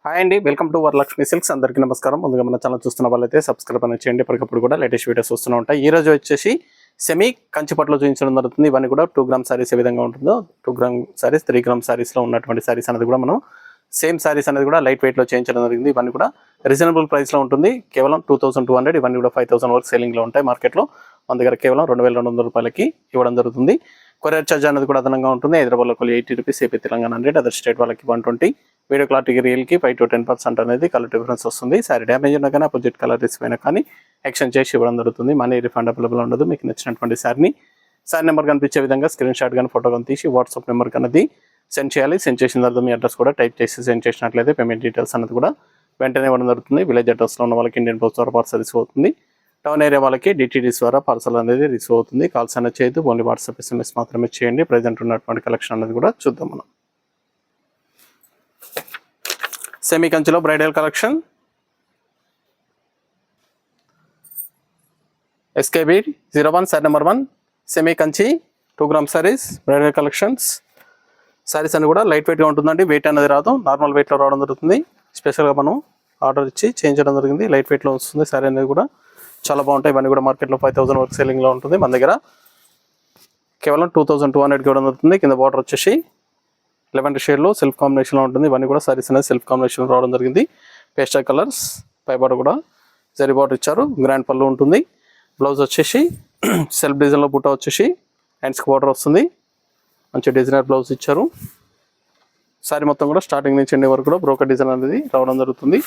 Hi అండి, welcome to Varalakshmi silks. అందరికీ నమస్కారం. ముందుగా మన ఛానల్ చూస్తున్న వాళ్ళైతే సబ్స్క్రైబ్ అనేది చేయండి. ఎప్పటికప్పుడు కూడా లేటెస్ట్ వీడియోస్ వస్తూనే ఉంటాయి. ఈ రోజు వచ్చేసి సెమీ కంచిపట్లో చూపించడం జరుగుతుంది. ఇవన్నీ కూడా 2 గ్రామ్ సారీస్ ఏ విధంగా ఉంటుందో 2 గ్రామ్ సారీస్ 3 గ్రామ్ సారీస్లో ఉన్నటువంటి సారీస్ అనేది కూడా మనం సేమ్ సారీస్ అనేది కూడా లైట్ వెయిట్లో చేయించడం జరిగింది. ఇవన్నీ కూడా రీజనబుల్ ప్రైస్లో ఉంటుంది. కేవలం 2200, ఇవన్నీ కూడా 5000 వరకు సేలింగ్లో ఉంటాయి మార్కెట్లో. మన దగ్గర కేవలం 2200 రూపాయలకి ఇవ్వడం జరుగుతుంది. కొరియర్ ఛార్జ్ అనేది కూడా అదనంగా ఉంటుంది. హైదరాబాద్లో 80 rupees, AP Telangana 100, other state వాళ్ళకి 120. వీడియో క్లారిటీకి రియల్కి 5 to 10% అనేది కలర్ డిఫరెన్స్ వస్తుంది. సారీ డ్యామేజ్ ఉన్నా కానీ అపోజిట్ కలర్ రిసిపోయినా కానీ ఎక్స్చేంజ్ చేసి ఇవ్వడం జరుగుతుంది. మనీ రిఫండ్ అవైలబుల్ ఉండదు. మీకు నచ్చినటువంటి సారీ నెంబర్ కనిపించే విధంగా స్క్రీన్ షాట్ కానీ ఫోటో కానీ తీసి వాట్సాప్ నెంబర్ అనేది సెండ్ చేయాలి. సెండ్ చేసిన తర్వాత మీ అడ్రస్ కూడా టైప్ చేసి సెండ్ చేసినట్లయితే పేమెంట్ డీటెయిల్స్ అనేది కూడా వెంటనే ఇవ్వడం జరుగుతుంది. విలేజ్ అడ్రస్లో ఉన్న వాళ్ళకి ఇండియన్ పోస్ట్ ద్వారా పార్సల్ రిసీవ్ అవుతుంది. టౌన్ ఏరియా వాళ్ళకి డిటీడీస్ ద్వారా పార్సల్ అనేది రిసీవ్ అవుతుంది. కాల్స్ అనేది చేయదు, ఓన్లీ వాట్సాప్ SMS మాత్రమే చేయండి. ప్రజెంట్ ఉన్నటువంటి కలెక్షన్ అనేది కూడా చూద్దాం మనం. సెమీ కంచిలో bridal collection, SKB 01 sorry number 1 semi Kanchi 2 gram saris bridal collections. Saris అని కూడా లైట్ వెయిట్గా ఉంటుందండి. వెయిట్ అనేది రాదు, నార్మల్ వెయిట్లో రావడం జరుగుతుంది. స్పెషల్గా మనం ఆర్డర్ ఇచ్చి చేయించడం జరిగింది. లైట్ వెయిట్లో వస్తుంది. సారీ అనేది కూడా చాలా బాగుంటాయి. ఇవన్నీ కూడా మార్కెట్లో 5000 వరకు సేలింగ్లో ఉంటుంది. మన దగ్గర కేవలం 2200 ఇవ్వడం జరుగుతుంది. కింద బార్డర్ వచ్చేసి 11 షేడ్లో సెల్ఫ్ కాంబినేషన్లో ఉంటుంది. ఇవన్నీ కూడా సారీస్ అనేది సెల్ఫ్ కాంబినేషన్లో రావడం జరిగింది. పేస్టల్ కలర్స్, పై బార్డర్ కూడా జరీ బార్డర్ ఇచ్చారు. గ్రాండ్ పళ్ళు ఉంటుంది. బ్లౌజ్ వచ్చేసి సెల్ఫ్ డిజైన్లో బుట్ట వచ్చేసి హ్యాండ్స్కి బార్డర్ వస్తుంది. మంచి డిజైనర్ బ్లౌజ్ ఇచ్చారు. సారీ మొత్తం కూడా స్టార్టింగ్ నుంచి ఎండింగ్ వరకు కూడా బ్రోకర్ డిజైన్ అనేది రావడం జరుగుతుంది.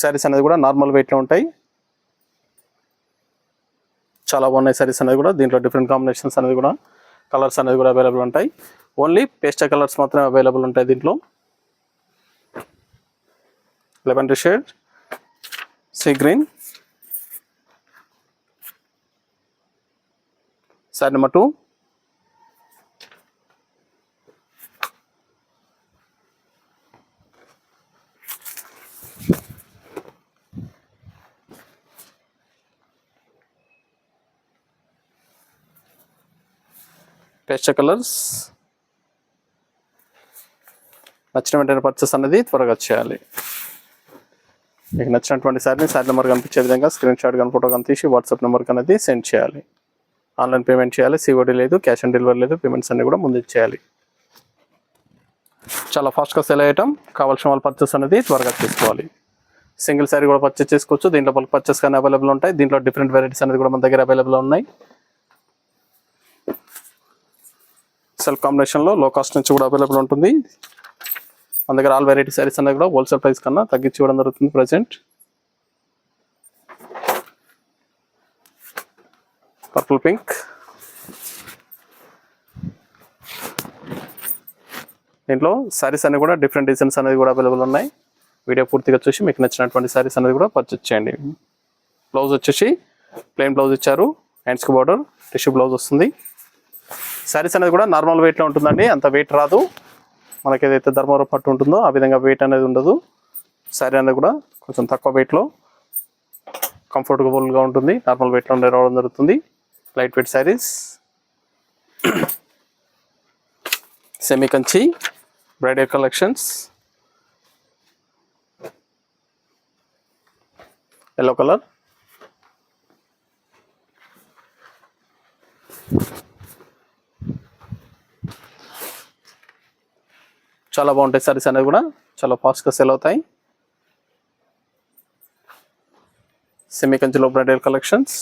సారీస్ అనేది కూడా నార్మల్ వెయిట్లో ఉంటాయి. చాలా బాగున్నాయి సారీస్ అనేది కూడా. దీంట్లో డిఫరెంట్ కాంబినేషన్స్ అనేది కూడా కలర్స్ అనేది కూడా అవైలబుల్ ఉంటాయి. ఓన్లీ పేస్టల్ కలర్స్ మాత్రమే అవైలబుల్ ఉంటాయి దీంట్లో. Lavender shade, sea green, sorry number 2, pastel colours. నచ్చిన వెంటనే పర్చేస్ అనేది త్వరగా చేయాలి. మీకు నచ్చినటువంటి సారీ నెంబర్ కనిపించే విధంగా స్క్రీన్ షాట్ కానీ ఫోటో కానీ తీసి వాట్సాప్ నెంబర్కి అనేది సెండ్ చేయాలి. ఆన్లైన్ పేమెంట్ చేయాలి. COD లేదు, క్యాష్ ఆన్ డెలివరీ లేదు. పేమెంట్స్ అన్ని కూడా ముందు చేయాలి. చాలా ఫాస్ట్గా సెల్ అయ్యటం. కావాల్సిన వాళ్ళు పర్చేస్ అనేది త్వరగా చేసుకోవాలి. సింగిల్ సారీ కూడా పర్చేస్ చేసుకోవచ్చు. దీంట్లో బల్క్ పర్చేస్ కానీ అవైలబుల్ ఉంటాయి. దీంట్లో డిఫరెంట్ వెరైటీస్ అనేది కూడా మన దగ్గర అవైలబుల్ ఉన్నాయి. సెల్ఫ్ కాంబినేషన్లో లో కాస్ట్ నుంచి కూడా అవైలబుల్ ఉంటుంది. మన దగ్గర ఆల్ వెరైటీ సారీస్ అనేది కూడా హోల్సేల్ ప్రైస్ కన్నా తగ్గించి ఇవ్వడం జరుగుతుంది. ప్రజెంట్ పర్పుల్ పింక్, దీంట్లో సారీస్ అనేవి కూడా డిఫరెంట్ డిజైన్స్ అనేది కూడా అవైలబుల్ ఉన్నాయి. వీడియో పూర్తిగా చూసి మీకు నచ్చినటువంటి సారీస్ అనేది కూడా పర్చేస్ చేయండి. బ్లౌజ్ వచ్చేసి ప్లెయిన్ బ్లౌజ్ ఇచ్చారు. హ్యాండ్స్కి బార్డర్ టిష్యూ బ్లౌజ్ వస్తుంది. సారీస్ అనేది కూడా నార్మల్ వెయిట్లో ఉంటుందండి. అంత వెయిట్ రాదు. మనకి ఏదైతే ధర్మవరం పట్టు ఉంటుందో ఆ విధంగా వెయిట్ అనేది ఉండదు. సారీ అనేది కూడా కొంచెం తక్కువ వెయిట్లో కంఫర్టబుల్గా ఉంటుంది. నార్మల్ వెయిట్లో రావడం జరుగుతుంది. Light weight saris, semi Kanchi bridal collections. Yellow colour, చాలా బాగుంటాయి సారీస్ అనేది కూడా. చాలా ఫాస్ట్గా సెల్ అవుతాయి. సెమీ కంచిలో bridal collections.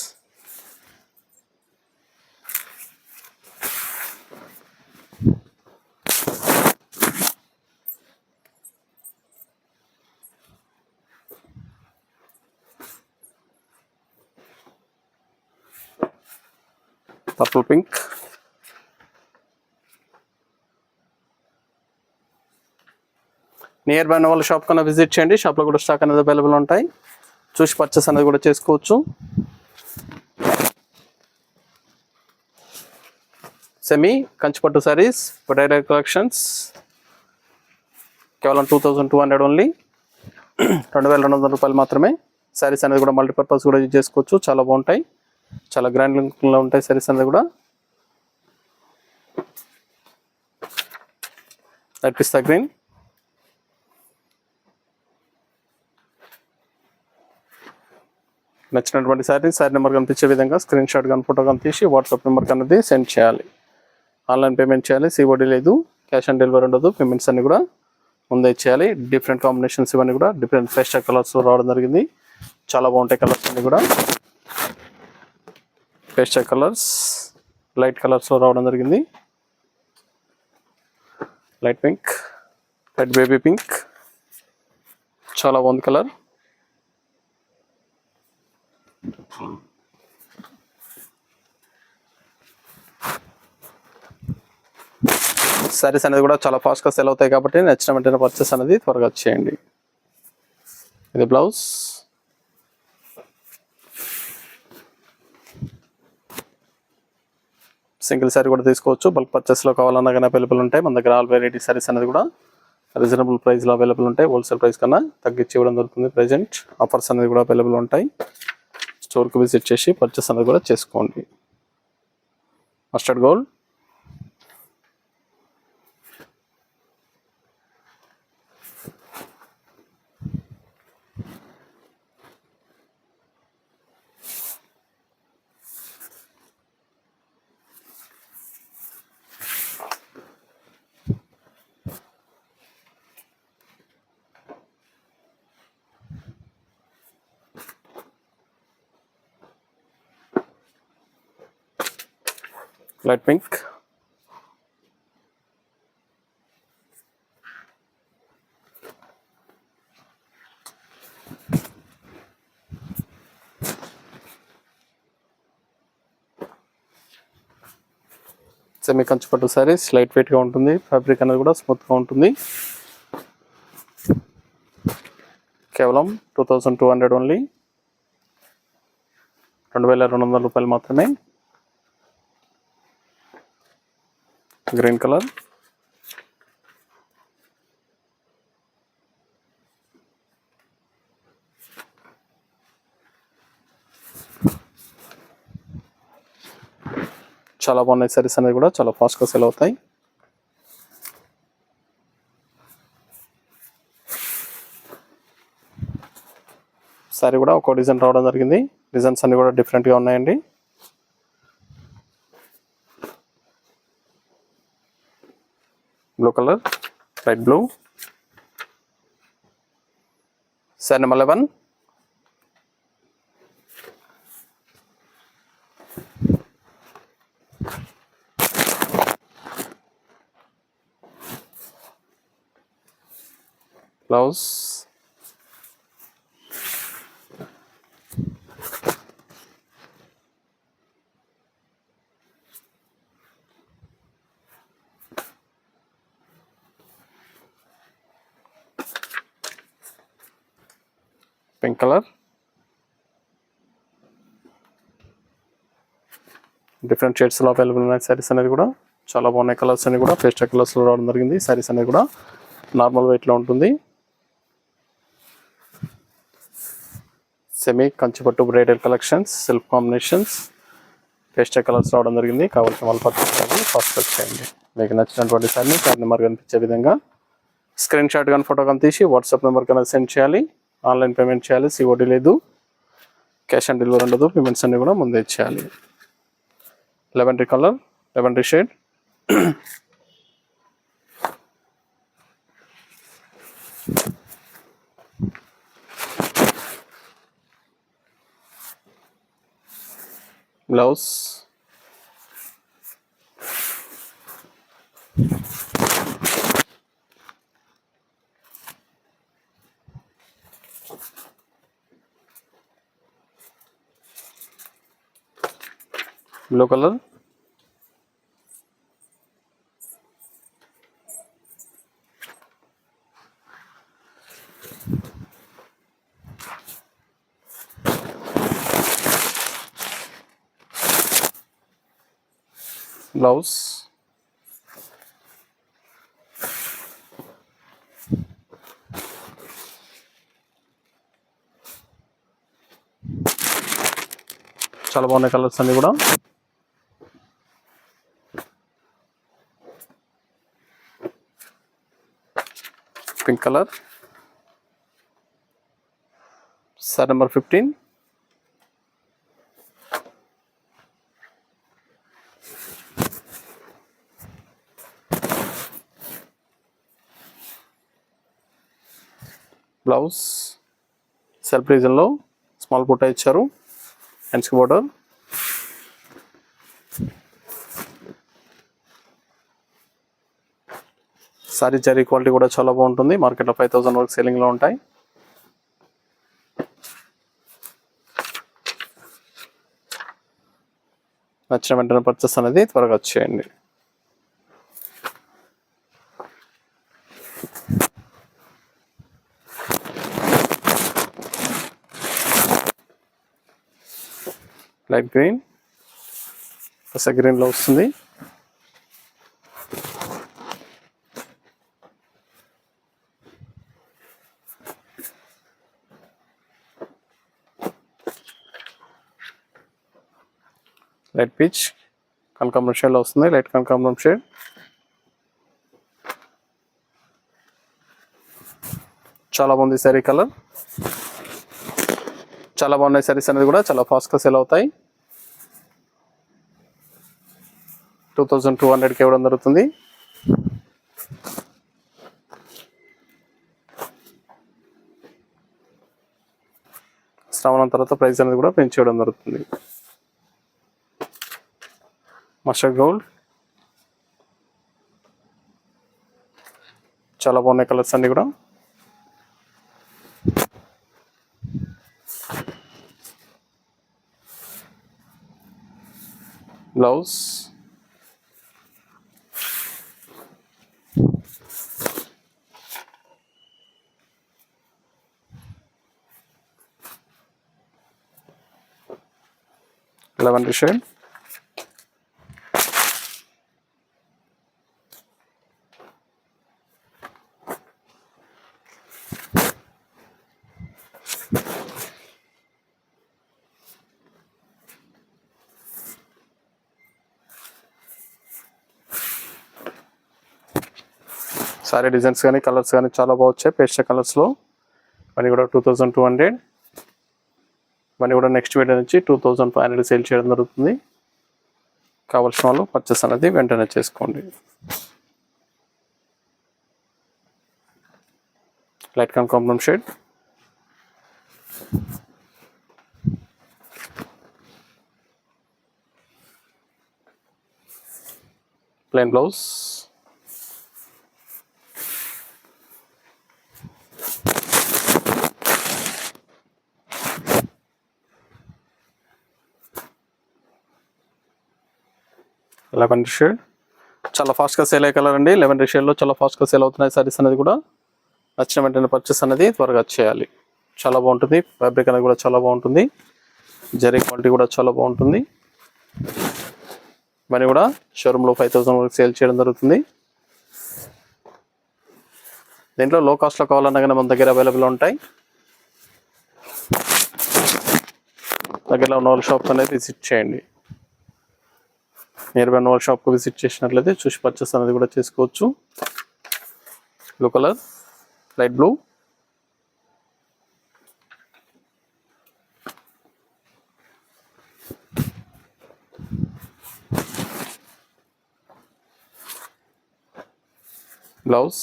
Purple pink, near by ఉన్న వాళ్ళ షాప్ కన్నా విజిట్ చేయండి. షాప్లో కూడా స్టాక్ అనేది అవైలబుల్ ఉంటాయి. చూసి పర్చేస్ అనేది కూడా చేసుకోవచ్చు. Semi Kanchipattu saris bridal collections కేవలం 2200 ఓన్లీ, 2200 రూపాయలు మాత్రమే. సారీస్ అనేది కూడా మల్టీపర్పస్ కూడా యూజ్ చేసుకోవచ్చు. చాలా బాగుంటాయి. చాలా గ్రాండ్ లుక్లో ఉంటాయి సారీస్ అనేది కూడా. లైట్ పిస్తా గ్రీన్, నచ్చినటువంటి శారీ నెంబర్ కనిపించే విధంగా స్క్రీన్ షాట్ కానీ ఫోటో కానీ తీసి వాట్సాప్ నెంబర్కి అనేది సెండ్ చేయాలి. ఆన్లైన్ పేమెంట్ చేయాలి, సిఓడి లేదు, క్యాష్ ఆన్ డెలివరీ ఉండదు. పేమెంట్స్ అన్ని కూడా ముందే చేయాలి. డిఫరెంట్ కాంబినేషన్స్ ఇవన్నీ కూడా డిఫరెంట్ పేస్టల్ కలర్స్లో రావడం జరిగింది. చాలా బాగుంటాయి కలర్స్ అన్ని కూడా. పేస్టల్ కలర్స్, లైట్ కలర్స్లో రావడం జరిగింది. Light pink, light baby pink, చాలా బాగుంది కలర్. సారీస్ అనేది కూడా చాలా ఫాస్ట్గా సెల్ అవుతాయి కాబట్టి నచ్చిన వెంటనే పర్చేస్ అనేది త్వరగా చేయండి. ఇది బ్లౌజ్, సింగిల్ సారీ కూడా తీసుకోవచ్చు. బల్క్ పర్చేస్లో కావాలన్నా కానీ అవైలబుల్ ఉంటాయి. మన దగ్గర ఆల్ వెరైటీ సారీస్ అనేది కూడా రీజనబుల్ ప్రైస్లో అవైలబుల్ ఉంటాయి. హోల్సేల్ ప్రైస్ కన్నా తగ్గించి ఇవ్వడం జరుగుతుంది. ప్రజెంట్ ఆఫర్స్ అనేది కూడా అవైలబుల్ ఉంటాయి. స్టోర్కి విజిట్ చేసి పర్చేస్ అనేది కూడా చేసుకోండి. Mustard gold, light pink, semi Kanchipattu saris light వెయిట్గా ఉంటుంది. ఫ్యాబ్రిక్ అనేది కూడా స్మూత్గా ఉంటుంది. కేవలం 2200 ఓన్లీ, 2200 రూపాయలు మాత్రమే. గ్రీన్ కలర్, చాలా బాగున్నాయి సారీస్ అనేది కూడా చాలా ఫాస్ట్గా సెల్ అవుతాయి. సారీ కూడా ఒక డిజైన్ రావడం జరిగింది. డిజైన్స్ అన్ని కూడా డిఫరెంట్గా ఉన్నాయండి. Blue colour, light blue, sari number 11, blouse, pink colour, different షేడ్స్లో అవైలబుల్ ఉన్నాయి సారీస్ అనేది కూడా చాలా బాగున్నాయి. కలర్స్ అన్ని కూడా పేస్టల్ కలర్స్లో రావడం జరిగింది. సారీస్ అనేది కూడా నార్మల్ వెయిట్లో ఉంటుంది. Semi Kanchipattu bridal collections, silk combinations, pastel colours రావడం జరిగింది. కావాల్సిన వాళ్ళు పర్చేస్ చేయండి, ఫాస్ట్ చేయండి. మీకు నచ్చినటువంటి సారీ నెంబర్ కనిపించే విధంగా స్క్రీన్ షాట్ కానీ ఫోటో కానీ తీసి వాట్సాప్ నెంబర్ కన్నా సెండ్ చేయాలి. ఆన్లైన్ పేమెంట్ చేయాలి, సిఓడి లేదు, క్యాష్ ఆన్ డెలివరీ ఉండదు. పేమెంట్స్ అన్ని కూడా ముందే చేయాలి. Lavender colour, lavender shade, blouse, blue colour, blouse, చాలా బాగున్నాయి కలర్స్ అన్ని కూడా. Pink colour. Sari number 15. Blouse self రీజన్లో స్మాల్ బుట్ట ఇచ్చారు. హ్యాండ్స్కి బోర్డర్. సారీ జరీ క్వాలిటీ కూడా చాలా బాగుంటుంది. మార్కెట్లో 5000 వరకు సేలింగ్లో ఉంటాయి. నచ్చిన వెంటనే పర్చేస్ అనేది త్వరగా వచ్చేయండి. లైట్ గ్రీన్, పస గ్రీన్లో వస్తుంది. లైట్ పీచ్ కనకాంబరం షేడ్లో వస్తుంది. లైట్ కనకాంబరం షేడ్. చాలా బాగుంది శారీ కలర్. చాలా బాగున్నాయి శారీస్ అనేది కూడా చాలా ఫాస్ట్గా సేల్ అవుతాయి. 2200కి ఇవ్వడం జరుగుతుంది. శ్రావణం తర్వాత ప్రైస్ అనేది కూడా పెంచేయడం జరుగుతుంది. Mustard gold. చాలా బాగున్నాయి కలర్స్ అన్ని కూడా. Blouse lavender shade. Sorry designs కానీ కలర్స్ కానీ చాలా బాగా వచ్చాయి. పేస్టల్ కలర్స్లో మనీ కూడా 2200. మనీ కూడా నెక్స్ట్ వీడియో నుంచి 2500 సేల్ చేయడం జరుగుతుంది. కావాల్సిన వాళ్ళు పర్చేస్ అనేది వెంటనే చేసుకోండి. లైట్ కనకాంబరం shade. Plain blouse. Lavender shade చాలా ఫాస్ట్గా సేల్ అయ్యే కలర్ అండి. లెవెండర్ షేడ్లో చాలా ఫాస్ట్గా సేల్ అవుతున్నాయి సారీస్ అనేది కూడా. నచ్చిన వెంటనే పర్చేస్ అనేది త్వరగా చేయాలి. చాలా బాగుంటుంది. ఫ్యాబ్రిక్ అనేది కూడా చాలా బాగుంటుంది. జరీ క్వాలిటీ కూడా చాలా బాగుంటుంది. మనీ కూడా షోరూంలో 5000 వరకు సేల్ చేయడం జరుగుతుంది. దీంట్లో లో కాస్ట్లో కావాలన్నా కానీ మన దగ్గర అవైలబుల్ ఉంటాయి. దగ్గరలో ఉన్న వాళ్ళ షాప్ అనేది విజిట్ చేయండి. నియర్ బై ఉన్న వాళ్ళ షాప్కి విజిట్ చేసినట్లయితే చూసి పర్చేస్ అనేది కూడా చేసుకోవచ్చు. Blue colour, light blue. Blouse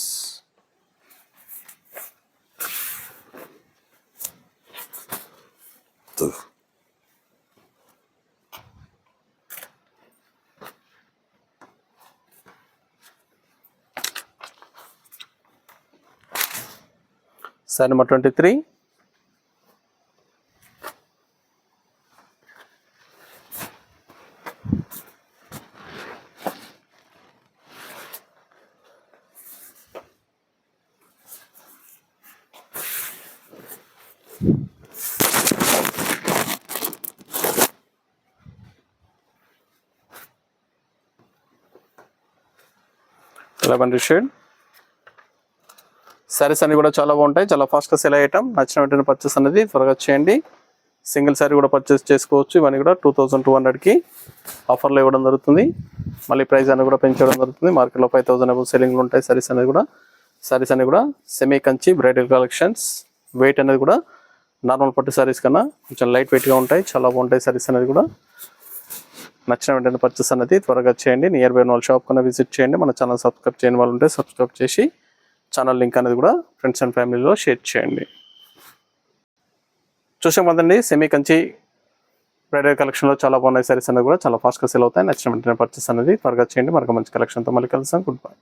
sorry number 23. Lavender shade. Saris అన్ని కూడా చాలా బాగుంటాయి. చాలా ఫాస్ట్గా సెల్ అయ్యటం. నచ్చిన వెంటనే పర్చేస్ అనేది త్వరగా చేయండి. సింగిల్ సారీ కూడా పర్చేస్ చేసుకోవచ్చు. ఇవన్నీ కూడా 2200కి ఆఫర్లో ఇవ్వడం జరుగుతుంది. మళ్ళీ ప్రైస్ అనేది కూడా పెంచడం జరుగుతుంది. మార్కెట్లో 5000 సెల్లింగ్లు ఉంటాయి సారీస్ అనేది కూడా. సారీస్ అన్ని కూడా semi Kanchi bridal collections. Weight అనేది కూడా నార్మల్ పట్టు సారీస్ కన్నా కొంచెం లైట్ వెయిట్గా ఉంటాయి, చాలా బాగుంటాయి సారీస్ అనేది కూడా. నచ్చిన వెంటనే పర్చేస్ అనేది త్వరగా చేయండి. నియర్ బై వాళ్ళ షాప్ కన్నా విజిట్ చేయండి. మన ఛానల్ సబ్స్క్రైబ్ చేయని వాళ్ళు ఉంటే సబ్స్క్రైబ్ చేసి ఛానల్ లింక్ అనేది కూడా ఫ్రెండ్స్ అండ్ ఫ్యామిలీలో షేర్ చేయండి. చూసాం కదండి, సెమీ కంచి బ్రైడల్ కలెక్షన్లో చాలా బాగున్నాయి సారీస్ అనేది కూడా చాలా ఫాస్ట్గా సేల్ అవుతాయి. నచ్చిన వెంటనే పర్చేస్ అనేది త్వరగా చేయండి. మరొక మంచి కలెక్షన్తో మళ్ళీ కలుస్తాం. Good bye.